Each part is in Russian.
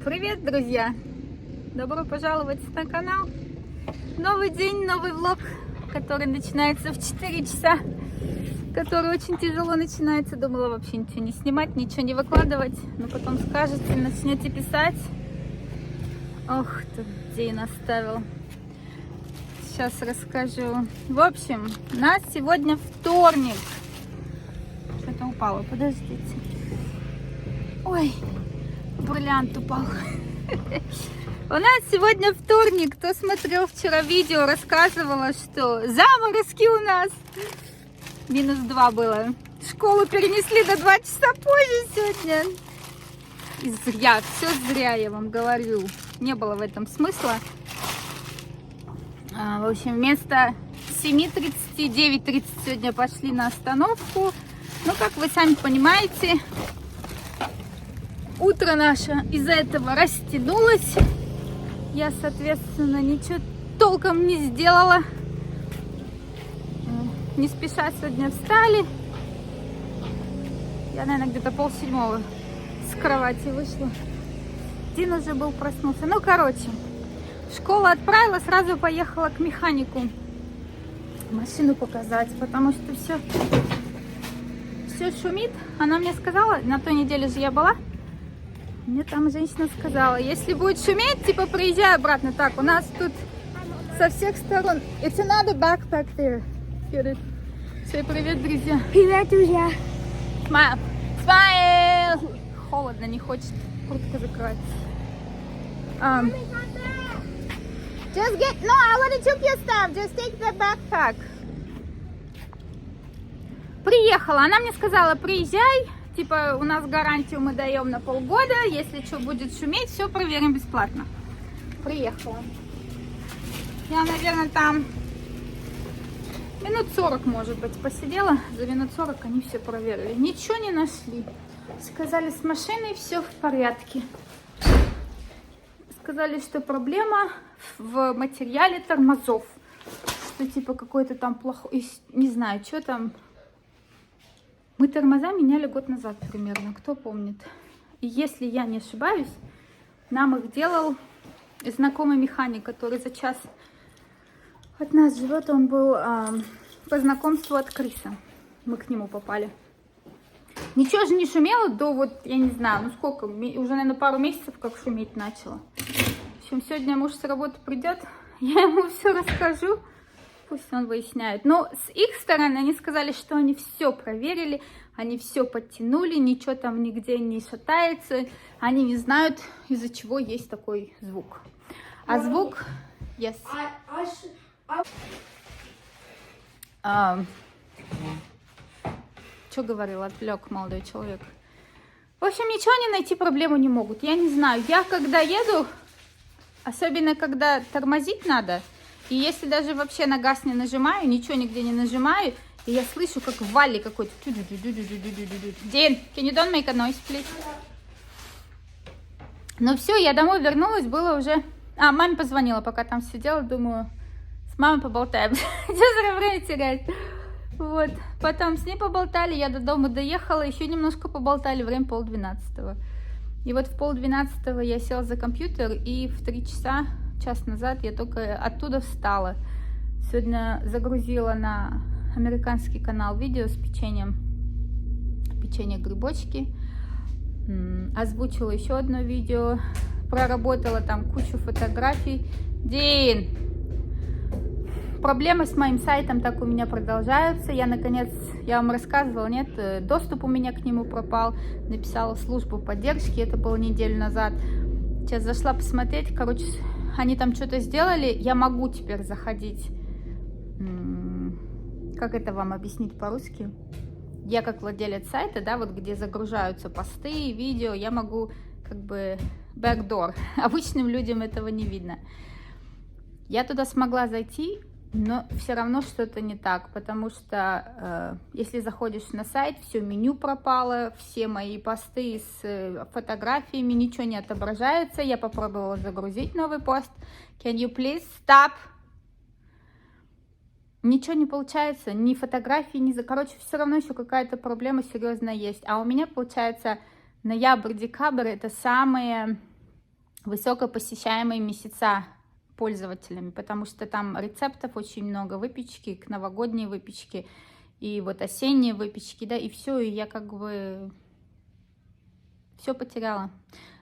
Привет, друзья! Добро пожаловать на канал. Новый день, новый влог, который начинается в 4 часа, который очень тяжело начинается. Думала вообще ничего не снимать, ничего не выкладывать, но потом скажете, начнете писать. Ох, тут день оставил. Сейчас расскажу. В общем, у нас сегодня вторник. Что-то упало, подождите. Ой, бриллиант упал. У нас сегодня вторник. Кто смотрел вчера видео, рассказывала, что заморозки у нас. -2 было. Школу перенесли до 2 часа позже сегодня. И зря, все зря, я вам говорю. Не было в этом смысла. В общем, вместо 7:30, 9:30 сегодня пошли на остановку. Ну, как вы сами понимаете, утро наше из-за этого растянулось. Я, соответственно, ничего толком не сделала. Не спеша сегодня встали. Я, наверное, где-то 6:30 с кровати вышла. Дин уже был, проснулся. Ну, короче, школу отправила, сразу поехала к механику машину показать, потому что все шумит. Она мне сказала, на той неделе же я была, мне там женщина сказала, если будет шуметь, типа приезжай обратно. Так, у нас тут со всех сторон. It's another backpack there. Всем привет, друзья. Привет, друзья. Смайл. Смайл. Холодно, не хочет куртку закрывать. Just get, no, I already took your stuff. Just take the backpack. Приехала. Она мне сказала, приезжай. Типа, у нас гарантию мы даем на полгода. Если что будет шуметь, все проверим бесплатно. Приехала. Я, наверное, там минут 40, может быть, посидела. За минут 40 они все проверили. Ничего не нашли. Сказали, с машиной все в порядке. Сказали, что проблема в материале тормозов. Что типа какой-то там плохой, не знаю, что там. Мы тормоза меняли год назад примерно, кто помнит. И если я не ошибаюсь, нам их делал знакомый механик, который за час от нас живет. Он был по знакомству от Криса. Мы к нему попали. Ничего же не шумело до вот, я не знаю, ну сколько, уже, наверное, пару месяцев как шуметь начало. В общем, сегодня муж с работы придет, я ему все расскажу, пусть он выясняет. Но с их стороны они сказали, что они все проверили, они все подтянули, ничего там нигде не шатается, они не знают, из-за чего есть такой звук. А звук... Yes. Что говорил, отвлек молодой человек. В общем, ничего не найти, проблему не могут. Я не знаю, я когда еду, особенно когда тормозить надо, и если даже вообще на газ не нажимаю, ничего нигде не нажимаю, и я слышу, как в вале какой-то. Дин, can you don't make a noise, please? Ну все, я домой вернулась, было уже... маме позвонила, пока там сидела, думаю, с мамой поболтаем. Что зря время терять. Вот, потом с ней поболтали, я до дома доехала, еще немножко поболтали, время 11:30. И вот в 11:30 я села за компьютер, и в 3 часа, час назад, я только оттуда встала. Сегодня загрузила на американский канал видео с печенье грибочки, озвучила еще одно видео, проработала там кучу фотографий. Дин! Проблемы с моим сайтом так у меня продолжаются. Я, наконец, я вам рассказывала, нет, доступ у меня к нему пропал. Написала в службу поддержки, это было неделю назад. Сейчас зашла посмотреть, короче, они там что-то сделали. Я могу теперь заходить. Как это вам объяснить по-русски? Я как владелец сайта, да, вот где загружаются посты, видео, я могу как бы backdoor. Обычным людям этого не видно. Я туда смогла зайти, но все равно что-то не так, потому что если заходишь на сайт, все меню пропало, все мои посты с фотографиями, ничего не отображается. Я попробовала загрузить новый пост. Can you please stop? Ничего не получается, ни фотографии, ни... Короче, все равно еще какая-то проблема серьезная есть. А у меня, получается, ноябрь-декабрь — это самые высокопосещаемые месяца пользователями, потому что там рецептов очень много, выпечки, к новогодней выпечке, и вот осенние выпечки, да, и все, и я как бы все потеряла.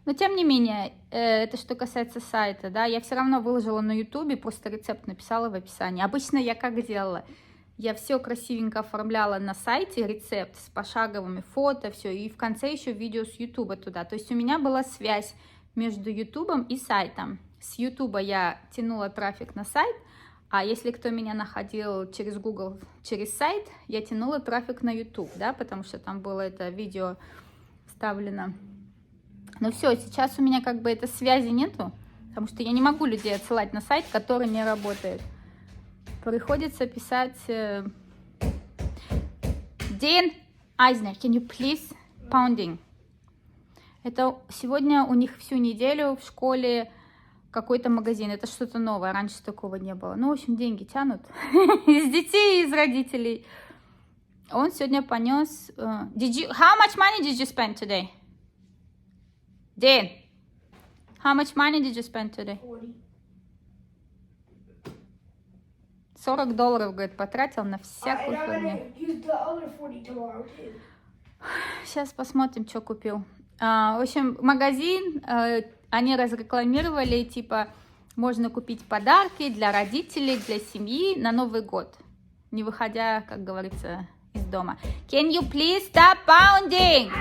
Но тем не менее, это что касается сайта, да, я все равно выложила на ютубе, просто рецепт написала в описании. Обычно я как делала? Я все красивенько оформляла на сайте, рецепт с пошаговыми фото, все, и в конце еще видео с ютуба туда. То есть у меня была связь между ютубом и сайтом. С ютуба я тянула трафик на сайт, а если кто меня находил через Google, через сайт, я тянула трафик на YouTube, да, потому что там было это видео вставлено. Но все, сейчас у меня как бы этой связи нету, потому что я не могу людей отсылать на сайт, который не работает. Приходится писать... Dean Eisner, can you please pounding? Это сегодня у них всю неделю в школе какой-то магазин. Это что-то новое. Раньше такого не было. Ну, в общем, деньги тянут из детей, из родителей. Он сегодня понес... How much money did you spend today? Dean, how much money did you spend today? 40 долларов, говорит, потратил на всякую фигню. Сейчас посмотрим, что купил. В общем, магазин, они разрекламировали, типа, можно купить подарки для родителей, для семьи на Новый год, не выходя, как говорится, из дома. Can you please stop pounding?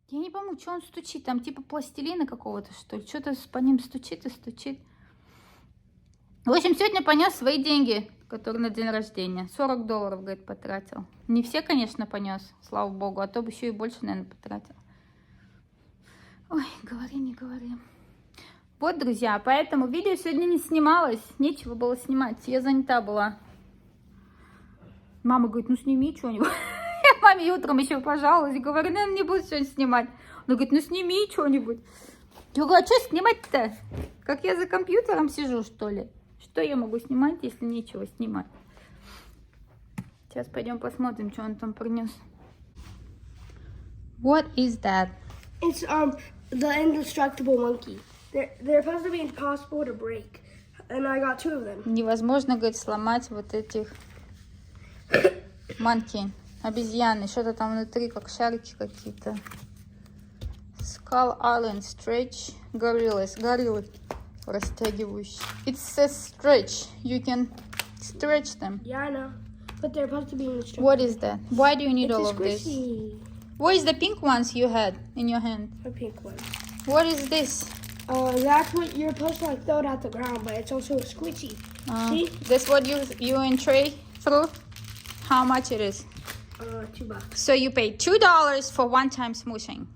Я не пойму, что он стучит, там типа пластилина какого-то, что ли, что-то по ним стучит и стучит. В общем, сегодня понес свои деньги, которые на день рождения. 40 долларов, говорит, потратил. Не все, конечно, понес, слава богу, а то бы еще и больше, наверное, потратил. Ой, говори, не говори. Вот, друзья, поэтому видео сегодня не снималось, нечего было снимать, я занята была. Мама говорит, ну сними что-нибудь. Я маме утром еще пожаловалась и говорю, наверное, не буду сегодня снимать. Она говорит, ну сними что-нибудь. Я говорю, а что снимать-то? Как я за компьютером сижу, что ли? Что я могу снимать, если нечего снимать? Сейчас пойдем посмотрим, что он там принес. What is that? It's the indestructible monkey. They're supposed to be impossible to break, and I got 2 of them. Невозможно, говорит, сломать вот этих манки, обезьяны. Что-то там внутри, как шарики какие-то. Skull Island Stretch Gorillas. Гориллы растягивающие. It says stretch. You can stretch them. Yeah, I know. But they're supposed to be indestructible. What is that? Why do you need It's all a of this? squishy. What is the pink ones you had in your hand? A pink one. What is this? That's what you're supposed to like throw it at the ground, but it's also a squishy. See? That's what you and Trey threw? How much it is? $2. So you paid $2 for one-time smooshing.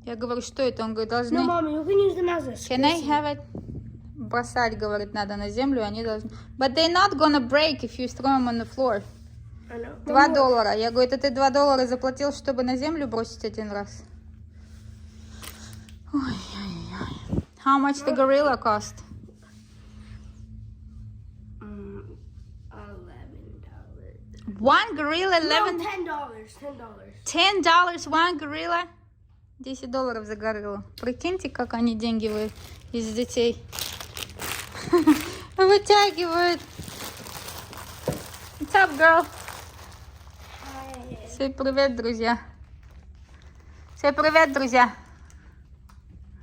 Я говорю, что это? Он говорит, должны... No, Mommy, you can use them as a squishy. Can I have it? Бросать, говорит, надо на землю, они должны... But they're not gonna break if you throw them on the floor. I know. $2. Я говорю, это ты $2 заплатил, чтобы на землю бросить один раз? Ой-ой-ой. How much the gorilla cost? $11. One gorilla, 11... No, $10. $10 one gorilla? $10 за гориллу. Прикиньте, как они деньги из детей вытягивают. What's up, girl? Всем привет, друзья. Всем привет, друзья.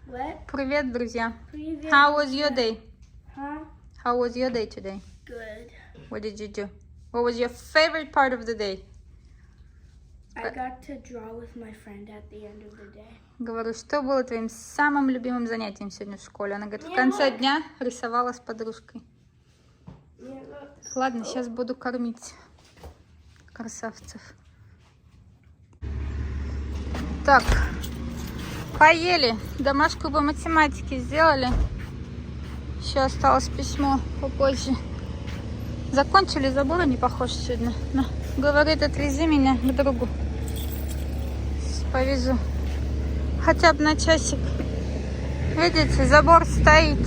What? Привет, друзья. Привет. How was your day? Huh? How was your day today? Good. What did you do? What was your favorite part of the day? I got to draw with my friend at the end of the day. Говорю, что было твоим самым любимым занятием сегодня в школе? Она говорит, в конце дня рисовала с подружкой. Ладно, сейчас буду кормить красавцев. Так, поели, домашку по математике сделали. Еще осталось письмо попозже. Закончили, забора не похож сегодня. На. Говорит, отвези меня к другу. Повезу. Хотя бы на часик. Видите, забор стоит.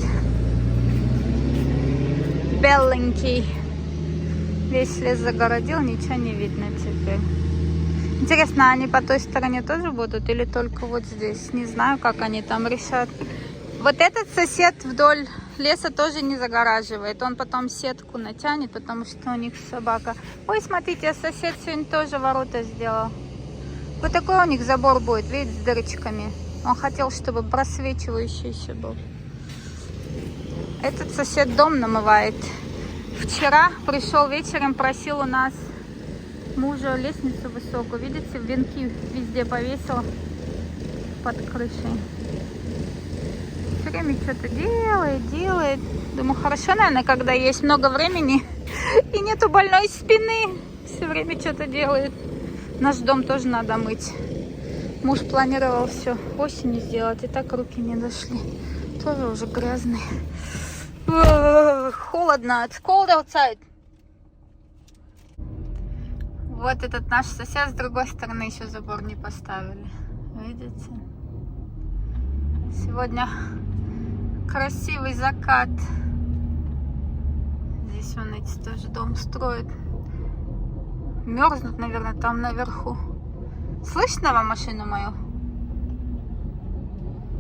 Беленький. Весь лес загородил, ничего не видно теперь. Интересно, они по той стороне тоже будут или только вот здесь? Не знаю, как они там решат. Вот этот сосед вдоль леса тоже не загораживает. Он потом сетку натянет, потому что у них собака. Ой, смотрите, сосед сегодня тоже ворота сделал. Вот такой у них забор будет, видите, с дырочками. Он хотел, чтобы просвечивающий еще был. Этот сосед дом намывает. Вчера пришел вечером, просил у нас мужа лестницу высокую. Видите, венки везде повесил под крышей. Все время что-то делает. Думаю, хорошо, наверное, когда есть много времени и нету больной спины. Все время что-то делает. Наш дом тоже надо мыть. Муж планировал все осенью сделать, и так руки не дошли. Тоже уже грязный. Холодно. It's cold outside. Вот этот наш сосед с другой стороны еще забор не поставили. Видите? Сегодня красивый закат. Здесь вон эти тоже дом строят. Мерзнут, наверное, там наверху. Слышно вам машину мою?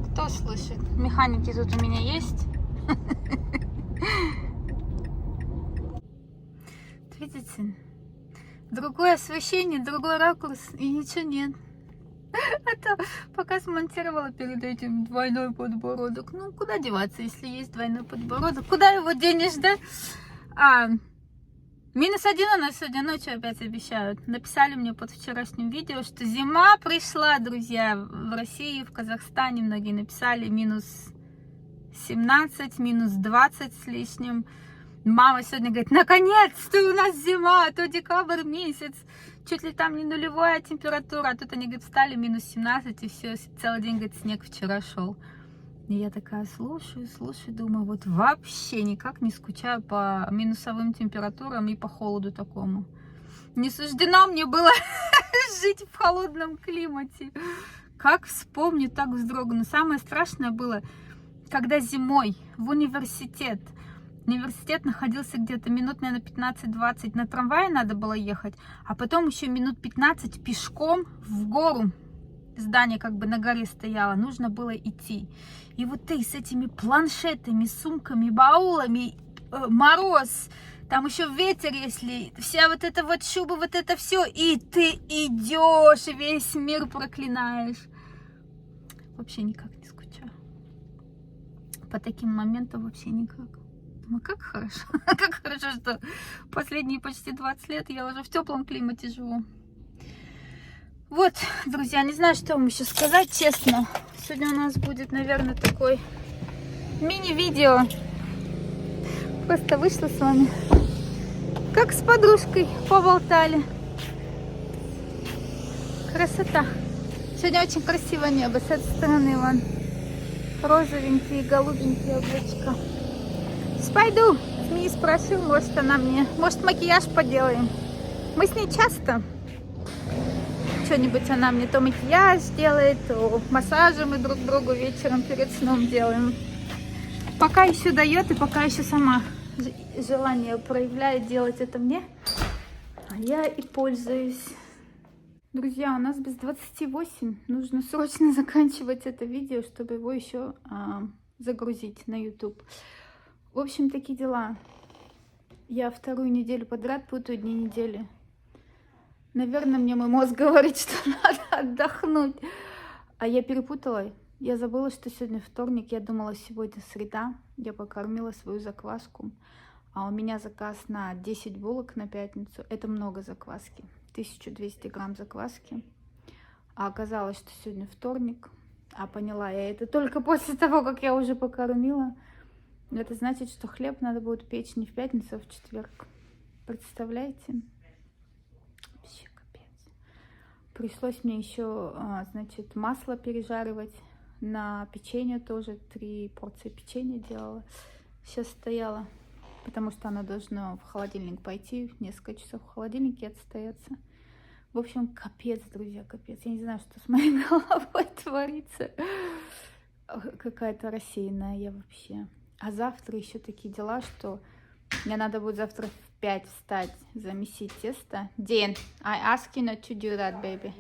Кто слышит? Механики тут у меня есть. Видите? Другое освещение, другой ракурс, и ничего нет. А то пока смонтировала перед этим двойной подбородок. Ну, куда деваться, если есть двойной подбородок? Куда его денешь, да? -1 у нас сегодня ночью опять обещают. Написали мне под вчерашним видео, что зима пришла, друзья. В России, в Казахстане многие написали -17, -20 с лишним. Мама сегодня говорит, наконец-то у нас зима, а то декабрь месяц. Чуть ли там не нулевая температура, а тут они, говорит, встали -17, и все, целый день, говорит, снег вчера шел. И я такая слушаю, думаю, вот вообще никак не скучаю по минусовым температурам и по холоду такому. Не суждено мне было жить в холодном климате. Как вспомню, так вздрогну. Самое страшное было, когда зимой в университет. Университет находился где-то минут, наверное, 15-20. На трамвае надо было ехать, а потом еще минут 15 пешком в гору. Здание как бы на горе стояло, нужно было идти. И вот ты с этими планшетами, сумками, баулами, мороз, там еще ветер, если вся вот эта вот шуба, вот это все, и ты идешь, весь мир проклинаешь. Вообще никак не скучаю. По таким моментам вообще никак. Думаю, как хорошо, как хорошо, что последние почти 20 лет я уже в теплом климате живу. Вот, друзья, не знаю, что вам еще сказать, честно. Сегодня у нас будет, наверное, такой мини-видео. Просто вышла с вами, как с подружкой поболтали. Красота. Сегодня очень красивое небо. С этой стороны вон розовенькие, голубенькие облачка. Пойду. Змеи спросил, может она мне, может макияж поделаем. Мы с ней часто что-нибудь она мне то макияж делает, то массажи мы друг другу вечером перед сном делаем. Пока еще дает и пока еще сама желание проявляет делать это мне, а я и пользуюсь. Друзья, у нас без 28. Нужно срочно заканчивать это видео, чтобы его еще загрузить на YouTube. В общем, такие дела. Я вторую неделю подряд путаю дни недели. Наверное, мне мой мозг говорит, что надо отдохнуть. А я перепутала. Я забыла, что сегодня вторник. Я думала, сегодня среда. Я покормила свою закваску. А у меня заказ на 10 булок на пятницу. Это много закваски. 1200 грамм закваски. А оказалось, что сегодня вторник. А поняла я это только после того, как я уже покормила. Это значит, что хлеб надо будет печь не в пятницу, а в четверг. Представляете? Вообще капец. Пришлось мне еще, значит, масло пережаривать на печенье тоже. 3 порции печенья делала. Сейчас стояла, потому что оно должно в холодильник пойти. Несколько часов в холодильнике отстояться. В общем, капец, друзья, капец. Я не знаю, что с моей головой творится. Какая-то рассеянная я вообще. А завтра еще такие дела, что мне надо будет завтра в 5 встать, замесить тесто. Дин, I ask you not to do that, baby.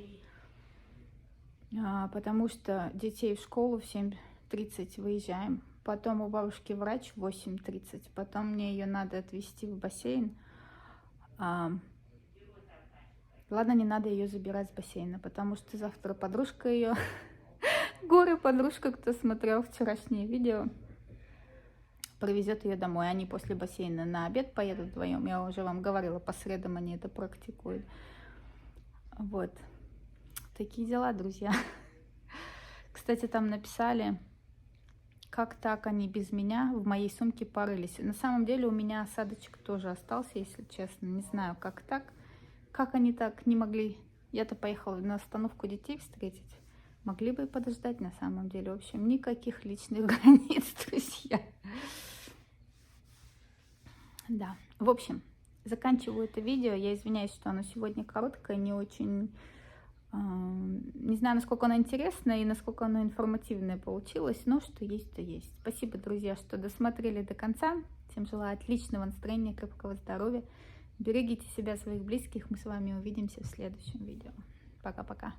Потому что детей в школу в 7 6:30 выезжаем. Потом у бабушки врач в 8:30. Потом мне ее надо отвезти в бассейн. Ладно, не надо ее забирать с бассейна, потому что завтра подружка ее, горе-подружка, кто смотрел вчерашнее видео, привезет ее домой. Они после бассейна на обед поедут вдвоем. Я уже вам говорила, по средам они это практикуют. Вот. Такие дела, друзья. Кстати, там написали, как так они без меня в моей сумке порылись. На самом деле у меня осадочек тоже остался, если честно. Не знаю, как так. Как они так не могли? Я-то поехала на остановку детей встретить. Могли бы и подождать на самом деле. В общем, никаких личных границ, друзья. Да. В общем, заканчиваю это видео. Я извиняюсь, что оно сегодня короткое, не очень... Не знаю, насколько оно интересное и насколько оно информативное получилось, но что есть, то есть. Спасибо, друзья, что досмотрели до конца. Всем желаю отличного настроения, крепкого здоровья. Берегите себя, своих близких. Мы с вами увидимся в следующем видео. Пока-пока.